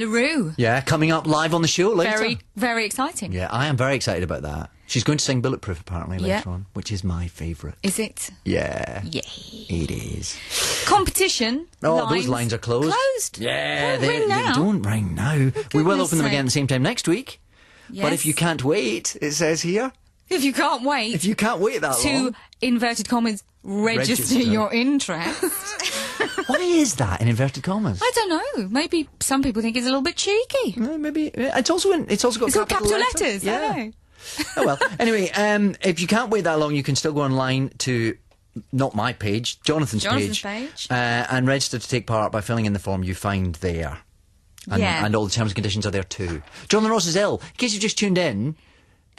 Bullaroo. Yeah, coming up live on the show later. Very, very exciting. Yeah, I am very excited about that. She's going to sing Bulletproof apparently later on, which is my favourite. Is it? Yeah. Yay. It is. Competition. Oh, those lines are closed. Closed. Yeah, Don't ring now. Don't ring now. We will open them again at the same time next week. Yes. But if you can't wait, it says here. If you can't wait. If you can't wait that long. To, inverted commas, register your interest. Why is that in inverted commas? I don't know. Maybe some people think it's a little bit cheeky. Maybe it's also got capital letters. Yeah. I know. Oh well. Anyway, if you can't wait that long, you can still go online to not my page, Jonathan's page. And register to take part by filling in the form you find there. And all the terms and conditions are there too. Jonathan Ross is ill. In case you've just tuned in.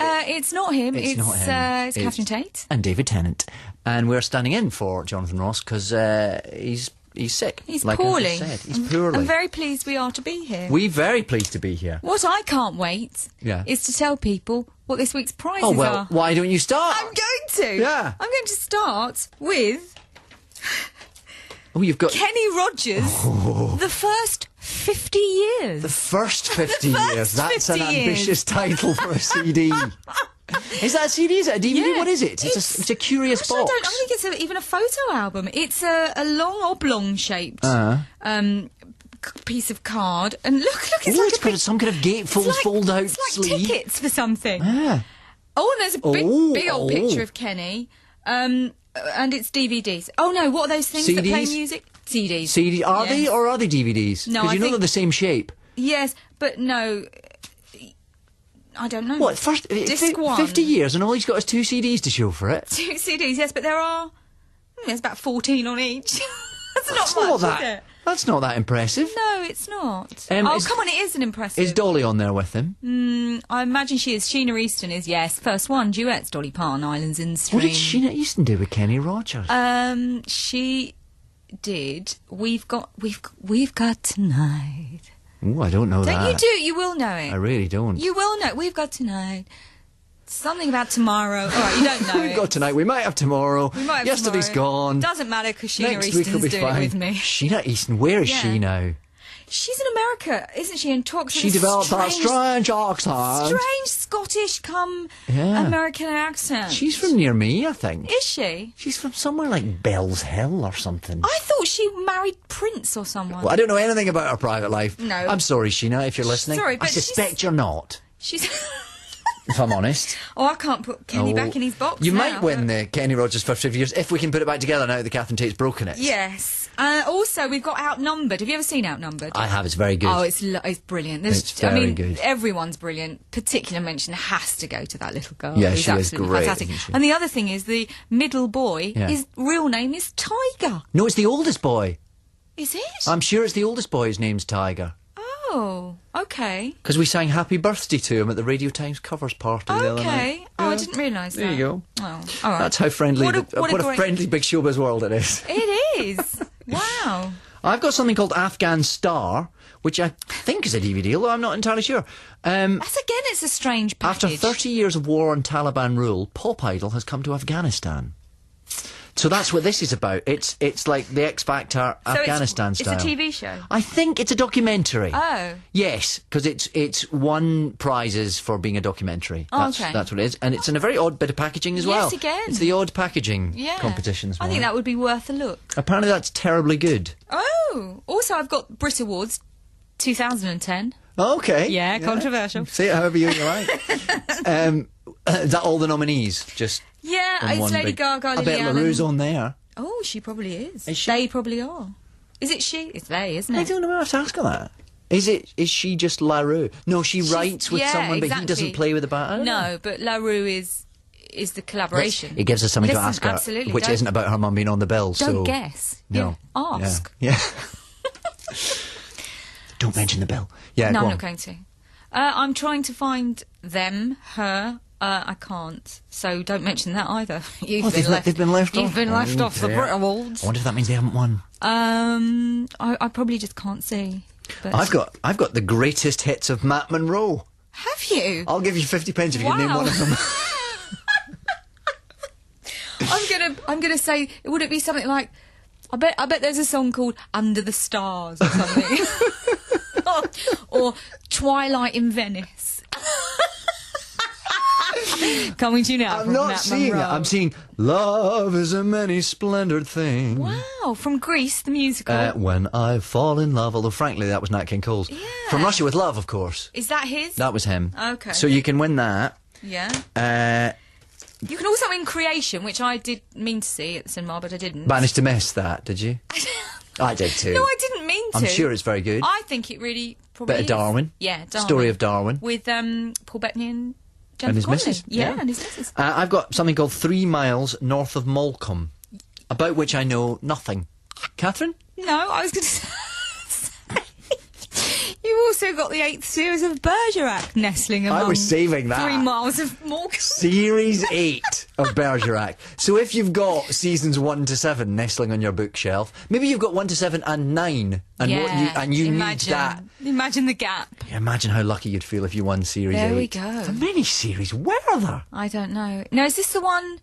It's not him. It's not him. It's Catherine Tate. And David Tennant. And we're standing in for Jonathan Ross because he's sick. He's like poorly. I said. He's poorly. I'm very pleased we are to be here. We're very pleased to be here. What I can't wait is to tell people what this week's prizes are. Oh, well, why don't you start? I'm going to. Yeah. I'm going to start with... Oh, you've got... Kenny Rogers, The First 50 Years. The First 50 Years. That's 50 an ambitious title for a CD. Is that a CD? Is it a DVD? Yeah, what is it? It's a curious box. I think it's even a photo album. It's a long oblong-shaped piece of card. And look, it's got some kind of gatefold fold-out sleeve. It's like tickets for something. Ah. Oh, and there's a big old picture of Kenny. And it's DVDs. Oh, no, what are those things that play music? CDs. CDs. Are they, or are they DVDs? No, because you know they're the same shape. Yes, but no... I don't know. What, Disc 1. 50 years and all he's got is 2 CDs to show for it? 2 CDs, yes, but there are... there's about 14 on each. That's not much, is it? That's not that impressive. No, it's not. Come on, it is an impressive. Is Dolly on there with him? I imagine she is. Sheena Easton is, yes. First one, duets, Dolly Parton, Islands in the Stream. What did Sheena Easton do with Kenny Rogers? She did We've Got Tonight. Oh, I don't know that. Don't you do? You will know it. I really don't. You will know. We've got tonight. Something about tomorrow. All right, you don't know. We've got tonight. We might have tomorrow. We might have Yesterday's tomorrow. gone. Doesn't matter because Sheena Next Easton's week will be doing fine. it with me. Sheena Easton, where is she now? She's in America, isn't she? And talks. She developed that strange accent. Strange Scottish American accent. She's from near me, I think. Is she? She's from somewhere like Bell's Hill or something. I thought she married Prince or someone. Well, I don't know anything about her private life. No. I'm sorry, Sheena, if you're listening. Sorry, but I suspect you're not. She's... if I'm honest. Oh, I can't put Kenny back in his box You now, might win the Kenny Rogers First 50 Years if we can put it back together now that Catherine Tate's broken it. Yes. Also, we've got Outnumbered. Have you ever seen Outnumbered? I have. It's very good. Oh, it's brilliant. It's very good. Everyone's brilliant. Particular mention has to go to that little girl. Yeah, who's she is great. Fantastic. And the other thing is the middle boy, his real name is Tiger. No, it's the oldest boy. Is it? I'm sure it's the oldest boy. His name's Tiger. Oh, okay. Because we sang Happy Birthday to him at the Radio Times covers party the other night. Oh, I didn't realise that. There you go. Oh, all right. That's how friendly, what a friendly big showbiz world it is. It is. Wow. I've got something called Afghan Star, which I think is a DVD, although I'm not entirely sure. It's a strange package. After 30 years of war and Taliban rule, Pop Idol has come to Afghanistan. So that's what this is about. It's like the X Factor Afghanistan style. It's a TV show? I think it's a documentary. Oh. Yes, because it's won prizes for being a documentary. Okay. That's what it is. And it's in a very odd bit of packaging as well. Yes, again. It's the odd packaging competition as well. I think that would be worth a look. Apparently that's terribly good. Oh. Also, I've got Brit Awards 2010. Okay. Yeah, controversial. Say it however you like. Is that all the nominees? Just it's Lady Gaga, I Lily bet Allen. LaRue's on there. Oh, she probably is. Is she? They probably are. Is it she? It's they, isn't it? I don't know. I have to ask her that. Is she just LaRue? No, she writes with someone, but he doesn't play with the band. No, but LaRue is the collaboration. It gives us something to ask her, absolutely, which isn't about her mum being on the bill. Don't guess. No. Yeah, ask. Yeah. Don't mention the bill. Yeah, no, go I'm on. not going to. I'm trying to find them, her. I can't, so don't mention that either. They've been left off. You've been left off the Brit Awards. I wonder if that means they haven't won. I probably just can't see. But I've got the greatest hits of Matt Monro. Have you? I'll give you 50 pence if you can name one of them. I'm gonna say, would it be something like? I bet there's a song called "Under the Stars" or something. Or Twilight in Venice. Coming to you now. I'm not seeing it. I'm seeing Love is a Many Splendored Thing. Wow, from Grease, the musical. When I Fall in Love, although frankly that was Nat King Cole's. Yeah. From Russia with Love, of course. Is that his? That was him. Okay. So you can win that. Yeah. You can also win Creation, which I did mean to see at the cinema, but I didn't. Managed to miss that, did you? I did too. No, I didn't mean to. I'm sure it's very good. I think it really probably Bit of Darwin. Yeah, Darwin. Story of Darwin. With Paul Bettany and Jennifer And his Connelly. missus. Yeah, and his missus. I've got something called 3 Miles North of Molecombe, about which I know nothing. Catherine? No, I was going to say... You also got the 8th series of Bergerac nestling among... I was saving that. 3 miles of Morecambe. Series 8 of Bergerac. So if you've got seasons 1 to 7 nestling on your bookshelf, maybe you've got 1 to 7 and 9, and you need that. Imagine the gap. Imagine how lucky you'd feel if you won series 8. There we go. How many series were there? I don't know. No, is this the one...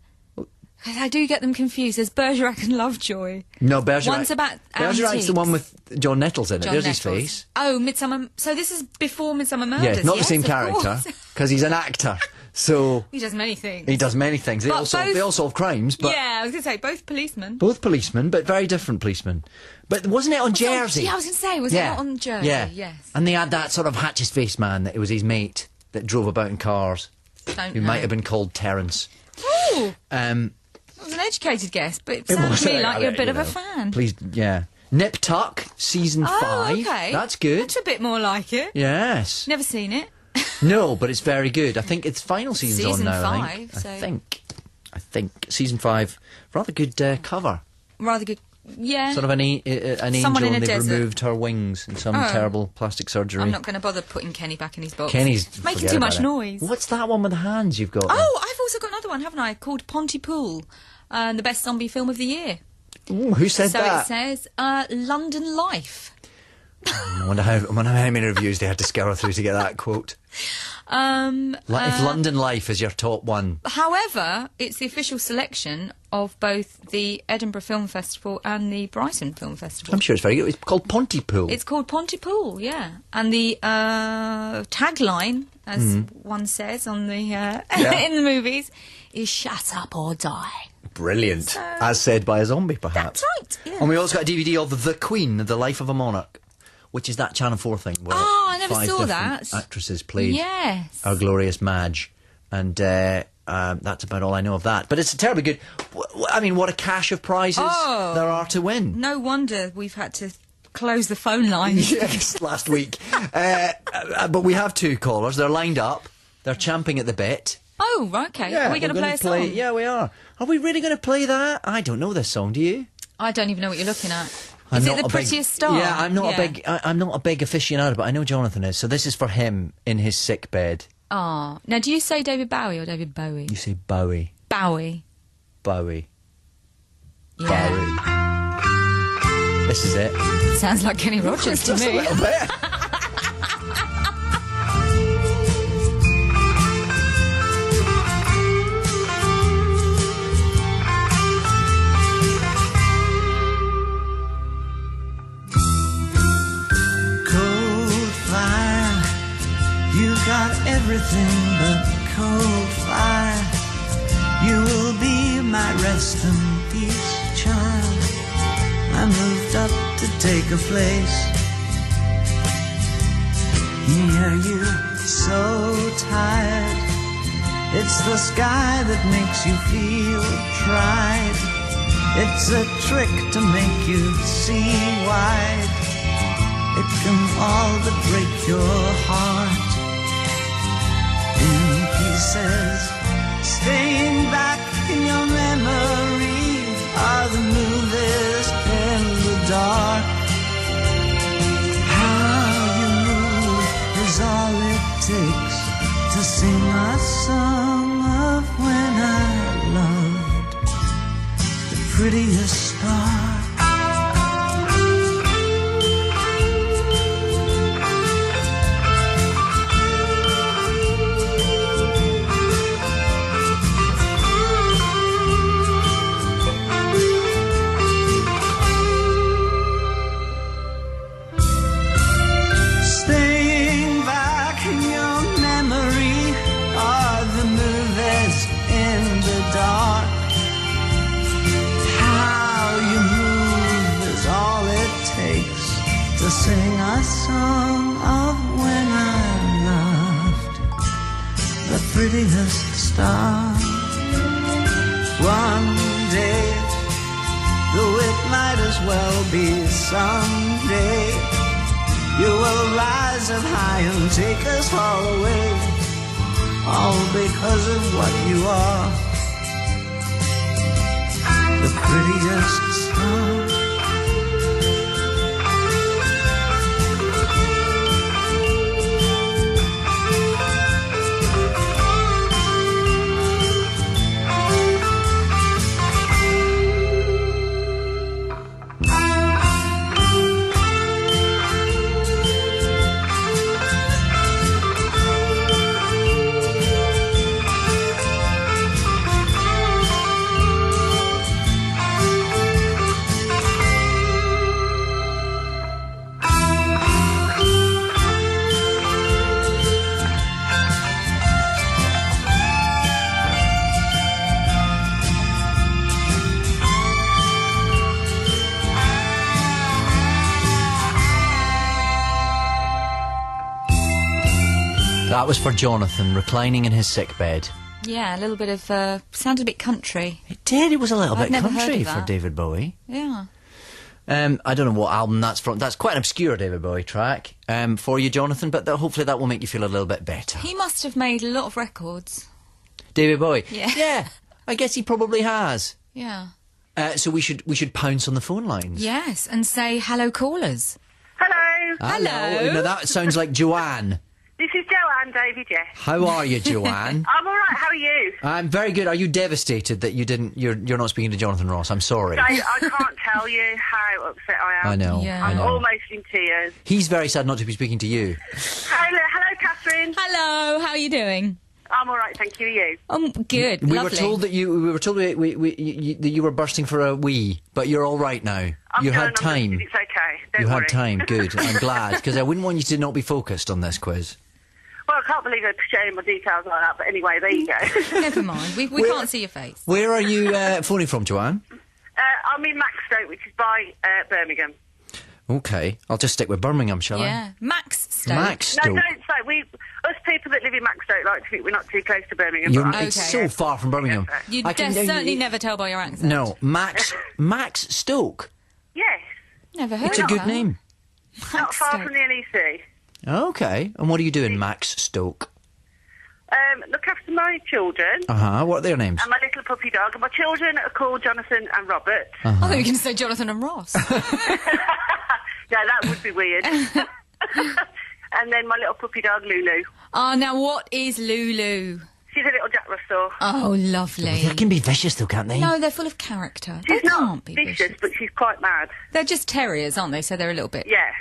Because I do get them confused. There's Bergerac and Lovejoy. No, Bergerac. One's about Bergerac's the one with John Nettles in it. John There's Nettles. his face. Oh, Midsummer... So this is before Midsummer Murders. Yeah, not the same of character, course. because he's an actor. So He does many things. he does many things. They all solve crimes, but Yeah, I was going to say, both policemen. both policemen, but very different policemen. But wasn't it on Jersey? Yeah, I was going to say, was it not on Jersey? Yeah. Yes. And they had that sort of hatches-faced man that it was his mate that drove about in cars, who might have been called Terence. Oh! It That was an educated guess, but it sounds to me like you're a bit of a fan. Please, yeah. Nip Tuck, season 5. Okay. That's good. That's a bit more like it. Yes. Never seen it. No, but it's very good. I think its final season's on now. Season 5, I think season 5. Rather good cover. Rather good. Yeah. Sort of an angel, in a and they've desert. removed her wings in some terrible plastic surgery. I'm not going to bother putting Kenny back in his box. Kenny's making too much noise. What's that one with the hands you've got? Oh, I've also got another one, haven't I? Called Pontypool, the best zombie film of the year. Ooh, who said that? So it says London Life. I wonder how many reviews they had to scour through to get that quote. If London Life is your top one. However, it's the official selection of both the Edinburgh Film Festival and the Brighton Film Festival. I'm sure it's very good. It's called Pontypool. It's called Pontypool, yeah. And the tagline, as one says on the in the movies, is "Shut up or die." Brilliant. So, as said by a zombie, perhaps. That's right, yeah. And we also got a DVD of The Queen, The Life of a Monarch, which is that Channel 4 thing where I never 5 saw different that. actresses played Yes. our glorious Madge. And that's about all I know of that. But it's terribly good. I mean, what a cache of prizes there are to win. No wonder we've had to close the phone lines. Yes, last week. But we have 2 callers. They're lined up. They're champing at the bit. Oh, right, okay. Yeah, are we going to play a song? Yeah, we are. Are we really going to play that? I don't know this song, do you? I don't even know what you're looking at. Is it The Prettiest Star? Yeah, I'm not a big aficionado, but I know Jonathan is. So this is for him in his sick bed. Oh. Now, do you say David Bowie or David Bowie? You say Bowie. Bowie. Bowie. Yeah. Bowie. This is it. Sounds like Kenny Rogers to Just me. a little bit. Got everything but cold fire. You will be my rest and peace, child. I moved up to take a place near you, so tired. It's the sky that makes you feel tried. It's a trick to make you see wide. It can all but break your heart in pieces, staying back in your memory are the movies in the dark. How you move is all it takes to sing a song of when I loved the prettiest star. prettiest star. One day, though it might as well be someday, you will rise up high and take us all away, all because of what you are, the prettiest star. That was for Jonathan, reclining in his sick bed. Yeah, a little bit of, sounded a bit country. It did, it was a little I've bit never country heard of for that. David Bowie. Yeah. I don't know what album that's from. That's quite an obscure David Bowie track for you, Jonathan, but hopefully that will make you feel a little bit better. He must have made a lot of records. David Bowie? Yeah. Yeah, I guess he probably has. Yeah. So we should pounce on the phone lines. Yes, and say hello, callers. Hello. Hello. Now that sounds like Joanne. This is Joanne, David, yes. How are you, Joanne? I'm all right, how are you? I'm very good. Are you devastated that you're not speaking to Jonathan Ross? I'm sorry. I can't tell you how upset I am. I know. Yeah. I I'm know. almost in tears. He's very sad not to be speaking to you. Hello, Catherine. Hello, how are you doing? I'm all right, thank you. You? Good, We lovely. were told that that you were bursting for a wee, but you're all right now. You had time. It's okay. Don't You worry. had time. Good. I'm glad, because I wouldn't want you to not be focused on this quiz. Well, I can't believe I'm sharing my details like that, but anyway, there you go. Never mind, we can't see your face. Where are you phoning from, Joanne? I'm in Maxstoke, which is by Birmingham. Okay, I'll just stick with Birmingham, shall Yeah, Max Stoke. No, Maxstoke. don't say. Us people that live in Maxstoke like to think we're not too close to Birmingham. You're, but it's Okay. so far from Birmingham. You'd I can- certainly never tell by your accent. No, Max Stoke. yes, Never heard It's a of good that. name. not far Stoke. from the NEC. Okay, and what are you doing, Max Stoke? Look after my children What are their names? and my little puppy dog. And my children are called Jonathan and Robert. I thought you were going to say Jonathan and Ross. Yeah, that would be weird. And then my little puppy dog, Lulu. Now what is Lulu? She's a little Jack Russell. Oh, lovely. They can be vicious though, can't they? No, they're full of character. She's They not can't be vicious, but she's quite mad. They're just terriers, aren't they? So they're a little bit... Yeah,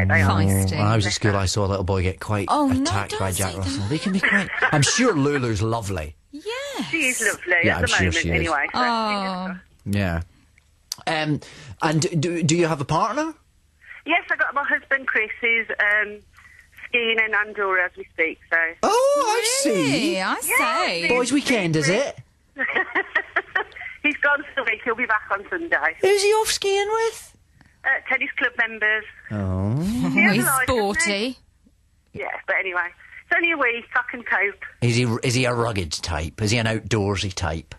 they are. Feisty. When I was at school, I saw a little boy get quite Oh, no, attacked by don't Jack say Russell. that. They can be quite... I'm sure Lulu's lovely. Yes. She is lovely Yeah, at I'm the sure moment, she is. anyway. So Oh. Yeah. And do you have a partner? yes, I got my husband Chris, who's skiing in Andorra as we speak. So Oh, I see. Really? I say. Boys' weekend, is it? he's gone for the week. He'll be back on Sunday. Who's he off skiing with? Tennis club members. Oh. He has He's a life, hasn't he? sporty. Yeah, but anyway, it's only a week. I can cope. Is he a rugged type? Is he an outdoorsy type?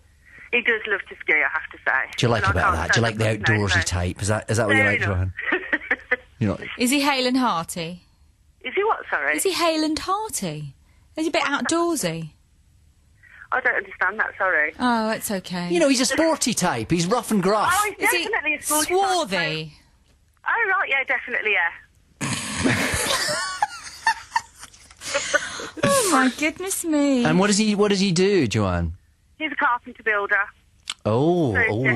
He does love to ski, I have to say. Do you like And a bit I of can't that? Do you like the stand up, no, outdoorsy no. type? Is that what you Fair like, enough. Joanne? You know, Is he hale and hearty? Is he what, sorry? Is he hale and hearty? Is he a bit outdoorsy? I don't understand that, sorry. Oh, it's okay. he's a sporty type. He's rough and gruff. Oh, he's Is he definitely a sporty swarthy? Oh, right, yeah, definitely, yeah. Oh my goodness me! And what does he do, Joanne? He's a carpenter builder. Oh.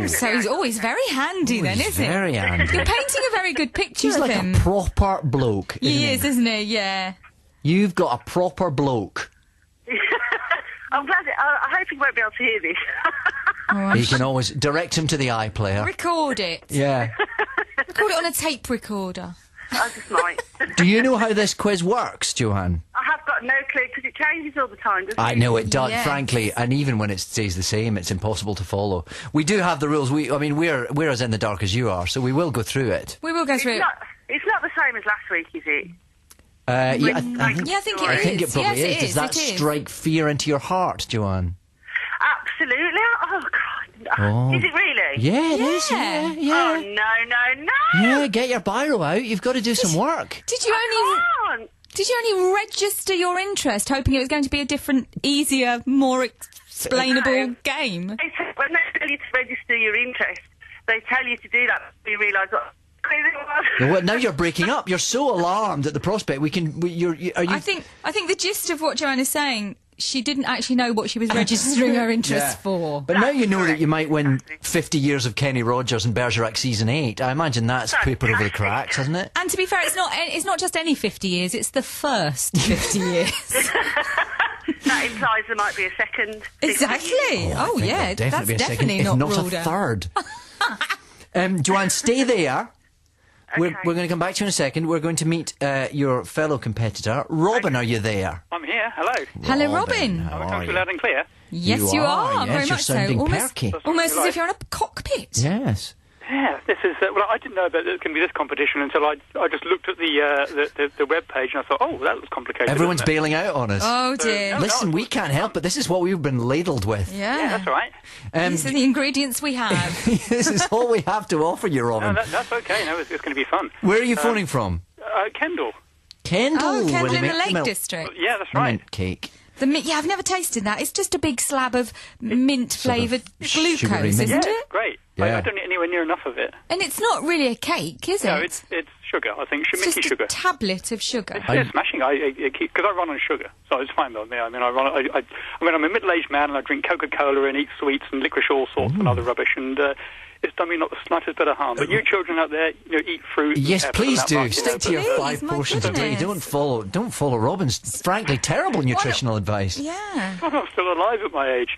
So he's always very handy, then, He's isn't very he? handy. You're painting a very good picture He's of like him. a proper bloke. He is, isn't he? Yeah. You've got a proper bloke. I'm glad. I hope he won't be able to hear this. You can always direct him to the iPlayer. Record it. Yeah. Record it on a tape recorder. I just might. Do you know how this quiz works, Joanne? I have got no clue because it changes all the time, doesn't it? I know it does, Yes. frankly, and even when it stays the same, it's impossible to follow. We do have the rules. We're as in the dark as you are, so we will go through it. We will go through it. It's not the same as last week, is it? I think it is. probably Yes, is. Does that strike fear into your heart, Joanne? Absolutely. Oh, God. Oh. Is it really? Yeah, it is. Yeah. Oh, no. Yeah, get your biro out. You've got to do some work. Did you only register your interest, hoping it was going to be a different, easier, more explainable game? When they tell you to register your interest, they tell you to do that. You realise what crazy it was. Well, now you're breaking up. You're so alarmed at the prospect. Are you? I think the gist of what Joanne is saying, she didn't actually know what she was registering her interest for. But now you know that you might win 50 years of Kenny Rogers and Bergerac season 8. I imagine that's paper over the cracks, hasn't it? And to be fair, it's not just any 50 years, it's the first 50 years. That implies there might be a second. Exactly. Oh yeah, that's definitely not ruled out. If not a third. Joanne, stay there. Okay. We're going to come back to you in a second. We're going to meet your fellow competitor. Robin, are you there? I'm here. Hello. Hello, Robin. How Am I are coming you? loud and clear? Yes, you are. Yes, Very you're much so. sounding perky. Almost as if you're on a cockpit. Yes. Yeah, this is... well, I didn't know that there can be this competition until I just looked at the web page and I thought, oh, that looks complicated. Everyone's bailing out on us. Oh, dear. Listen, we can't help it. This is what we've been ladled with. Yeah. That's all right. These are the ingredients we have. This is all we have to offer you, Robin. No, that's okay. No, it's going to be fun. Where are you phoning from? Kendall. Kendall. Oh, where Kendall they in the make Lake milk. District. Yeah, that's The right. mint cake. I've never tasted that. It's just a big slab of mint-flavoured sugary glucose, mint. isn't Yeah, it? great. Yeah. I don't eat anywhere near enough of it. And it's not really a cake, is it? No, it's sugar, I think. It's Minty just sugar. a tablet of sugar. It's smashing. Because I run on sugar, so it's fine by me. I mean, I'm a middle-aged man and I drink Coca-Cola and eat sweets and licorice all sorts and other rubbish, and it's done me not the slightest bit of harm. But you children out there, eat fruit. Yes, and please that do. much, Stick to your Please, 5 my portions a day. goodness. Don't follow Robin's frankly terrible nutritional advice. Yeah. God, I'm still alive at my age.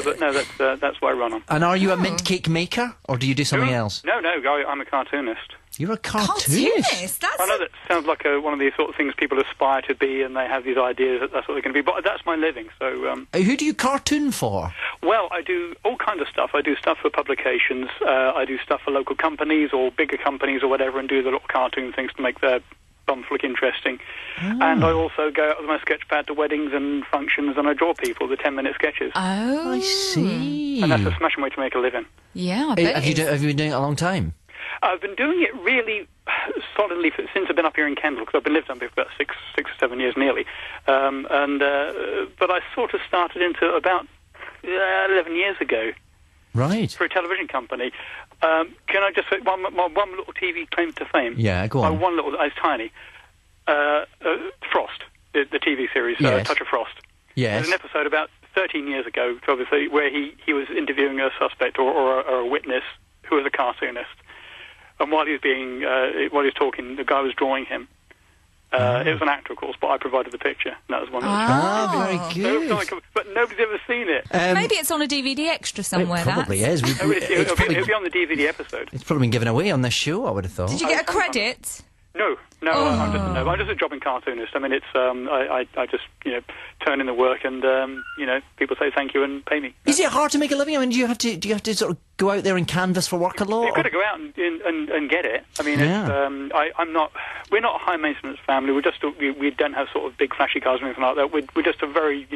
But no, that's what I run on. And are you a mint cake maker, or do you do something else? No, I'm a cartoonist. You're a cartoonist. That's I know that sounds like one of these sort of things people aspire to be, and they have these ideas that that's what they're going to be. But that's my living. So, Who do you cartoon for? well, I do all kinds of stuff. I do stuff for publications. I do stuff for local companies or bigger companies or whatever, and do the little cartoon things to make their bums look interesting. And I also go out with my sketch pad to weddings and functions, and I draw people the 10-minute sketches. Oh. I see. And that's a smashing way to make a living. Yeah, I bet Have you been doing it a long time? I've been doing it really solidly since I've been up here in Kendal, because I've been lived up here for about six or 7 years nearly. But I sort of started into about 11 years ago. Right. For a television company. Can I just say one little TV claim to fame? Yeah, go on. One little, it's tiny. Frost, the TV series, Yes. Touch of Frost. Yes. There's an episode about 13 years ago, obviously, where he was interviewing a suspect or a witness who was a cartoonist. And while he was talking, the guy was drawing him. It was an actor, of course, but I provided the picture. And that was one of the Very good. But nobody's ever seen it. maybe it's on a DVD extra somewhere. It probably that. is. It'll be on the DVD episode. It's probably been given away on this show, I would have thought. Did you get a credit? No, I'm just a jobbing cartoonist. I mean, it's I just turn in the work, and people say thank you and pay me. Is it hard to make a living? I mean, do you have to sort of go out there and canvass for work a lot? You've got to go out and get it. I mean, Yeah. we're not a high maintenance family. We don't have sort of big flashy cars or anything like that. We're just a very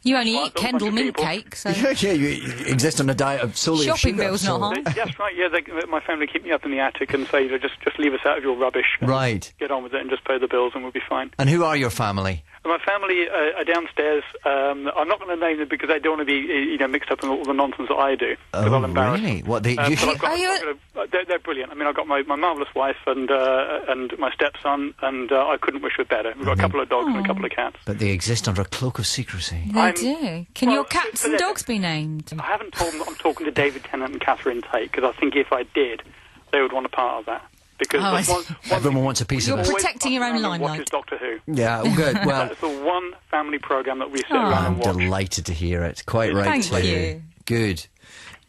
You only eat Well, a Kendal bunch of mint people. cake, so Yeah, you exist on a diet of solely shopping sugar, bills so- not hard. Yes, right. Yeah, my family keep me up in the attic and say, just leave us out of your rubbish. And Right. Get on with it and just pay the bills, and we'll be fine. And who are your family? My family are downstairs. I'm not going to name them because they don't want to be mixed up in all the nonsense that I do. Because I'll embarrass really? them. What they? But Are they're brilliant. I mean, I've got my marvellous wife and my stepson, and I couldn't wish for better. We've got a couple of dogs and a couple of cats. But they exist under a cloak of secrecy. They do. Can your cats for and them- dogs be named? I haven't told them that I'm talking to David Tennant and Catherine Tate, because I think if I did, they would want a part of that. Because Oh, I see. Everyone wants a piece You're of it. protecting your own limelight. Watches Doctor Who. Yeah, oh, good. Well, That's the one family programme that we sit around I'm and watch. delighted to hear it. Quite right, Thank too. you. Good.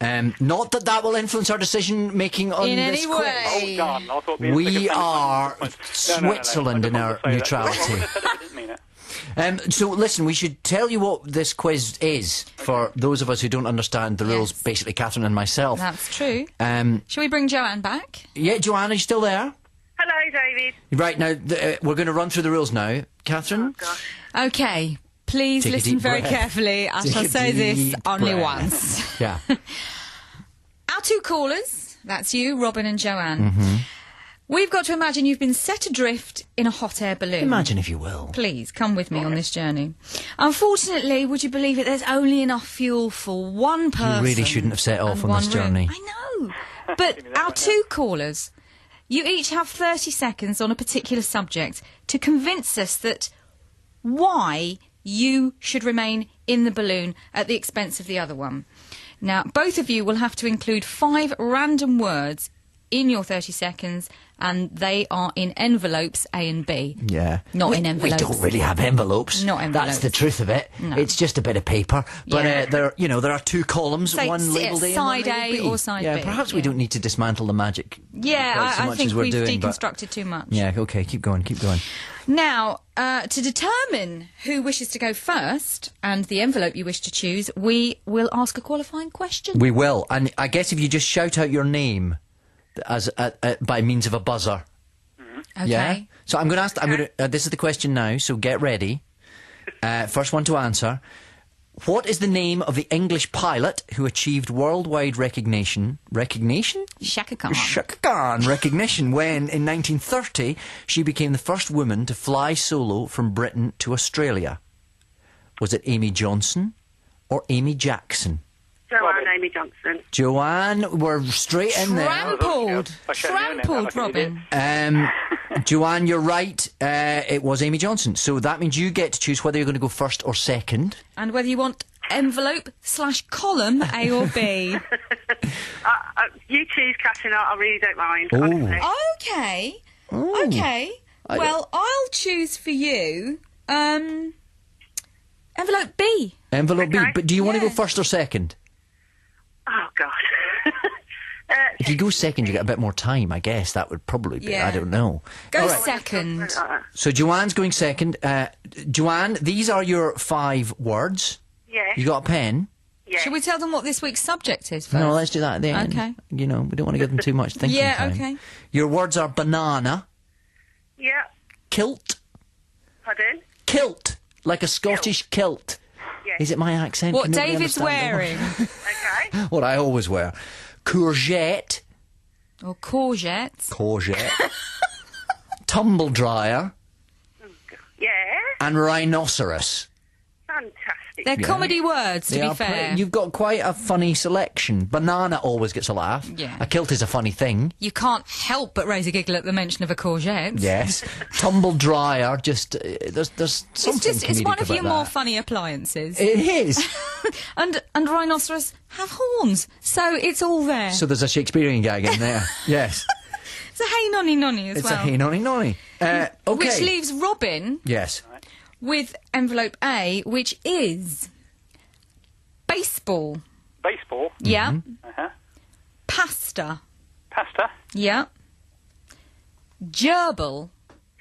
Not that will influence our decision making on In this any quiz. way. Oh, darn, I thought it'd be a We second are family. No, Switzerland I in just our wanted to say that. neutrality. I wouldn't have said it if I didn't mean it. So listen, we should tell you what this quiz is for those of us who don't understand the rules. Yes. Basically, Catherine and myself. That's true. Um, Shall we bring Joanne back? yeah, Joanne, are you still there? Hello, David. Right, now, we're going to run through the rules now. Catherine? Oh, gosh. Okay, please Take a listen deep very breath. carefully. I Take shall a say this deep only breath. once. Yeah. Our two callers, that's you, Robin and Joanne. We've got to imagine you've been set adrift in a hot air balloon. Imagine if you will. Please, come with me on this journey. Unfortunately, would you believe it, there's only enough fuel for one person. You really shouldn't have set off and on this one room. journey. I know. But our two callers, you each have 30 seconds on a particular subject to convince us that why you should remain in the balloon at the expense of the other one. Now, both of you will have to include 5 random words in your 30 seconds, and they are in envelopes A and B. Yeah. Not in envelopes. We don't really have envelopes. Not envelopes. That's the truth of it. No. It's just a bit of paper. But Yeah. there are 2 columns, Say one labelled A and one side A labelled B. or side yeah, B, perhaps we yeah. don't need to dismantle the magic. Yeah, quite so I much think as we're we've doing, but- deconstructed too much. Yeah, okay, keep going. Now, to determine who wishes to go first and the envelope you wish to choose, we will ask a qualifying question. We will. And I guess if you just shout out your name as by means of a buzzer. Okay. Yeah? So I'm going to ask, this is the question now, so get ready. First one to answer. What is the name of the English pilot who achieved worldwide recognition? Shaka Khan. Shaka Khan recognition when, in 1930, she became the first woman to fly solo from Britain to Australia. Was it Amy Johnson or Amy Jackson? Joanne, Amy Johnson. Joanne, we're straight in there. Trampled, Robin. Joanne, you're right. It was Amy Johnson. So that means you get to choose whether you're going to go first or second. And whether you want envelope/column A or B. You choose, Catherine. I really don't mind. Ooh. honestly. Okay. Ooh. Okay. Well, I'll choose for you envelope B. Envelope B. Okay. But do you want to go Yeah. first or second? Oh, God. If you go second, you get a bit more time, I guess. That would probably be. Yeah. I don't know. Go All right. second. So Joanne's going second. Joanne, these are your 5 words. Yeah. You got a pen? Yeah. Should we tell them what this week's subject is first? No, let's do that at the end. Okay. You know, we don't want to give them too much thinking Yeah, time. okay. Your words are banana, Yeah. kilt, Pardon? kilt, like a Scottish kilt. Yeah. Is it my accent? What Can nobody David's understand wearing. Okay. what I always wear. Courgette, Or courgettes. tumble dryer, Yeah. and rhinoceros. Fantastic. They're comedy words, to They be are fair. you've got quite a funny selection. Banana always gets a laugh. Yeah. A kilt is a funny thing. You can't help but raise a giggle at the mention of a courgette. Yes. Tumble dryer, just there's something It's one of comedic your about more that. funny appliances. It is. And rhinoceros have horns, so it's all there. So there's a Shakespearean gag in there. Yes. It's a hey nonny nonny as It's well. a hey nonny nonny. Okay. Which leaves Robin Yes. with envelope A, which is baseball. Baseball. Yeah. Uh-huh. Pasta. Pasta. Yeah. Gerbil.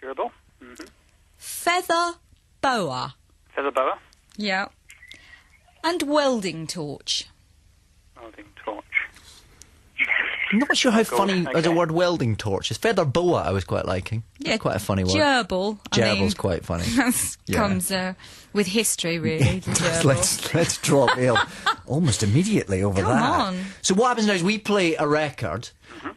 Gerbil. Feather boa. Feather boa. Yeah. And welding torch. Welding torch. I'm not sure how funny as a okay. word welding torch is. Feather boa I was quite liking. Yeah, It's quite a funny word. Gerbil. Gerbil's quite funny. Yeah. Comes with history, really. The gerbil. let's drop ill almost immediately over Come that. on. So what happens now is we play a record,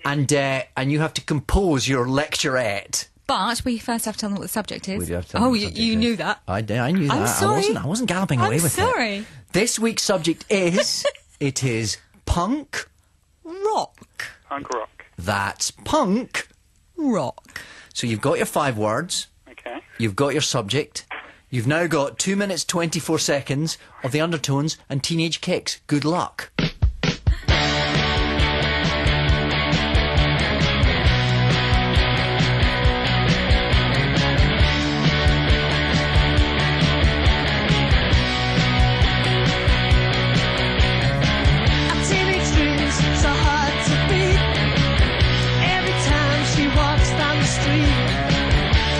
and you have to compose your lecturette. But we first have to tell them what the subject is. We do have to tell them Oh, what the you subject is. knew that. I knew that. I'm sorry. I wasn't galloping away I'm with sorry. it. This week's subject is it is punk. Rock. Punk rock. That's punk. Rock. So you've got your 5 words. Okay. You've got your subject. You've now got 2 minutes 24 seconds of the undertones and teenage kicks. Good luck. A teenage dream's so hard to beat. Every time she walks down the street,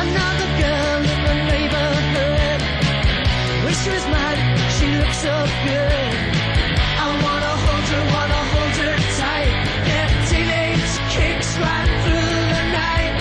another girl in the neighborhood. Wish she was mine, she looks so good. I wanna hold her tight. Get teenage kicks right through the night.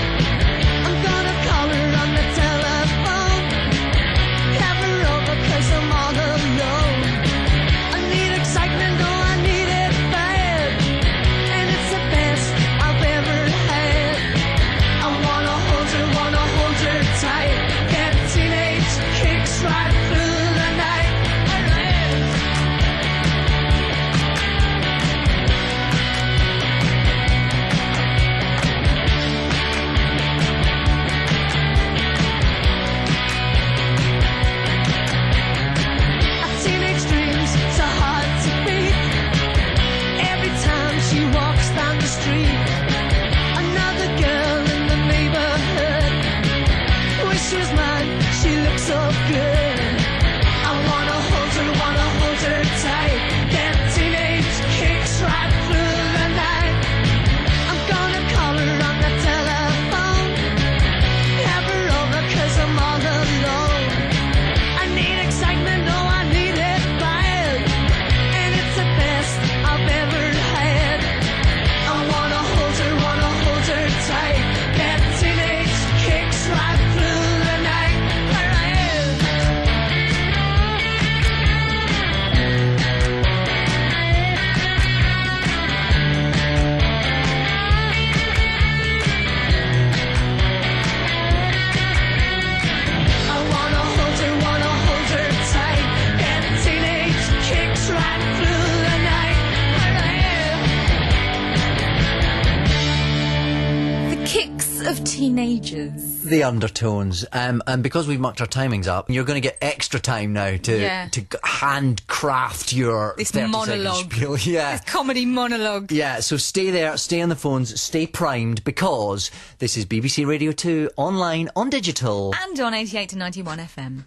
ages. The undertones. And because we've mucked our timings up, you're going to get extra time now to handcraft your this 30 monologue. Spiel. Yeah. This comedy monologue. Yeah, so stay there, stay on the phones, stay primed, because this is BBC Radio 2, online, on digital. And on 88 to 91 FM.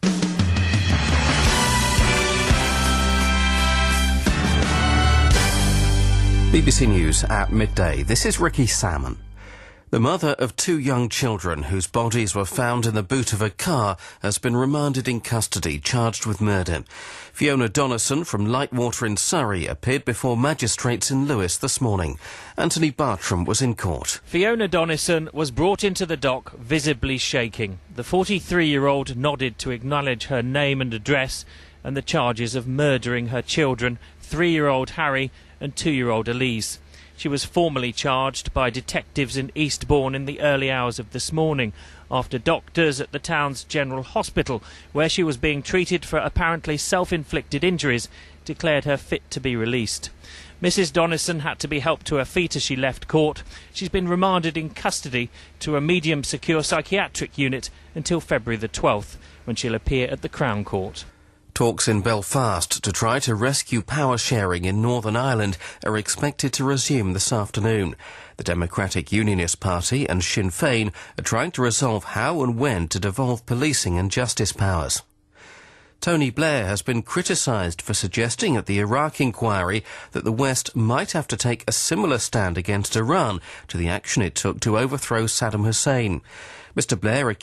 BBC News at midday. This is Ricky Salmon. The mother of 2 young children whose bodies were found in the boot of a car has been remanded in custody, charged with murder. Fiona Donnison from Lightwater in Surrey appeared before magistrates in Lewes this morning. Anthony Bartram was in court. Fiona Donnison was brought into the dock, visibly shaking. The 43-year-old nodded to acknowledge her name and address and the charges of murdering her children, 3-year-old Harry and 2-year-old Elise. She was formally charged by detectives in Eastbourne in the early hours of this morning, after doctors at the town's general hospital, where she was being treated for apparently self-inflicted injuries, declared her fit to be released. Mrs. Donnison had to be helped to her feet as she left court. She's been remanded in custody to a medium-secure psychiatric unit until February the 12th, when she'll appear at the Crown Court. Talks in Belfast to try to rescue power sharing in Northern Ireland are expected to resume this afternoon. The Democratic Unionist Party and Sinn Féin are trying to resolve how and when to devolve policing and justice powers. Tony Blair has been criticised for suggesting at the Iraq inquiry that the West might have to take a similar stand against Iran to the action it took to overthrow Saddam Hussein. Mr. Blair accused